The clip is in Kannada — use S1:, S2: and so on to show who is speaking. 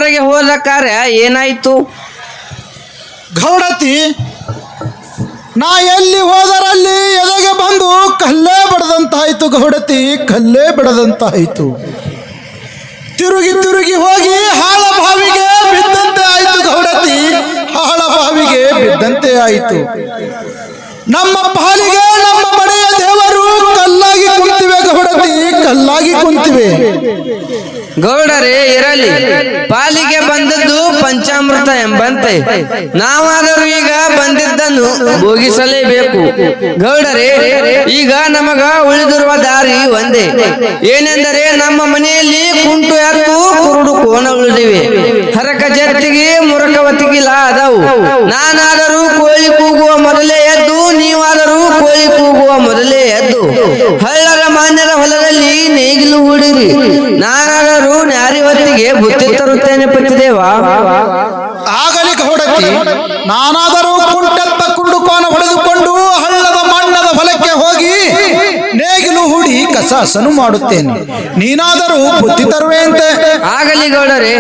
S1: ಹೊರಗೆ ಹೋದ ಕಾರ್ಯ ಏನಾಯ್ತು?
S2: ಗೌಡತಿ, ನಾ ಎಲ್ಲಿ ಹೋದರಲ್ಲಿ ಎದೆಗೆ ಬಂದು ಕಲ್ಲೇ ಬಡದಂತಾಯ್ತು ಗೌಡತಿ, ಕಲ್ಲೇ ಬಡದಂತಾಯ್ತು. ತಿರುಗಿ ತಿರುಗಿ ಹೋಗಿ ಹಾಳ ಬಾವಿಗೆ ಬಿದ್ದಂತೆ ಆಯ್ತು ಗೌಡತಿ, ಹಾಳ ಬಾವಿಗೆ ಬಿದ್ದಂತೆ ಆಯ್ತು. ನಮ್ಮ ಪಾಲಿಗೆ ನಮ್ಮ ಮನೆಯ ದೇವರು ಕಲ್ಲಾಗಿ ಕುಂತಿವೆ ಗೌಡತಿ, ಕಲ್ಲಾಗಿ ಕುಂತಿವೆ.
S1: ಗೌಡರೇ ಇರಲಿ, ಪಾಲಿಗೆ ಬಂದದ್ದು ಪಂಚಾಮೃತ ಎಂಬಂತೆ ನಾವಾದರೂ ಈಗ ಬಂದಿದ್ದನ್ನು ಭೋಗಿಸಲೇಬೇಕು. ಗೌಡರೇ, ಈಗ ನಮಗ ಉಳಿದಿರುವ ದಾರಿ ಒಂದೇ, ಏನೆಂದರೆ ನಮ್ಮ ಮನೆಯಲ್ಲಿ ಕುಂಟು ಎತ್ತು ಕುರುಡು ಕೋಣ ಉಳಿದಿವೆ. ಹರಕ ಜತ್ತಿಗೆ ಮುರಕವತಿಗಿಲ ಅದವು. ನಾನಾದರೂ ಕೋಳಿ ಕೂಗುವ ಮೊದಲೇ ಎದ್ದು, ನೀವಾದರೂ ಕೋಳಿ ಕೂಗುವ ಮೊದಲೇ ಎದ್ದು ಹಳ್ಳರ ಮಾನ್ಯರ ಹೊಲದಲ್ಲಿ ನೇಗಿಲು ಹೂಡಿರಿ. ನಾನಾದರೂ ನ್ಯಾರಿ ಹೊತ್ತಿಗೆ ಬುತ್ತಿ ತರುತ್ತೇನೆ ಪತಿದೇವ.
S2: ಆಗಲಿ ಗೌಡತಿ, ನಾನಾದರೂ ಕುಂಟೆತ್ತ ಕುರುಡು ಕೋಣ ಹೊಡೆದುಕೊಂಡು ಹಳ್ಳದ ಮಣ್ಣದ ಹೊಲಕ್ಕೆ ಹೋಗಿ ನೇಗಿಲು ಹೂಡಿ ಕಸಾಸನು ಮಾಡುತ್ತೇನೆ. ನೀನಾದರೂ ಬುದ್ಧಿ ತರುವೆಯಂತೆ.
S1: ಆಗಲಿ ಗೌಡರೇ.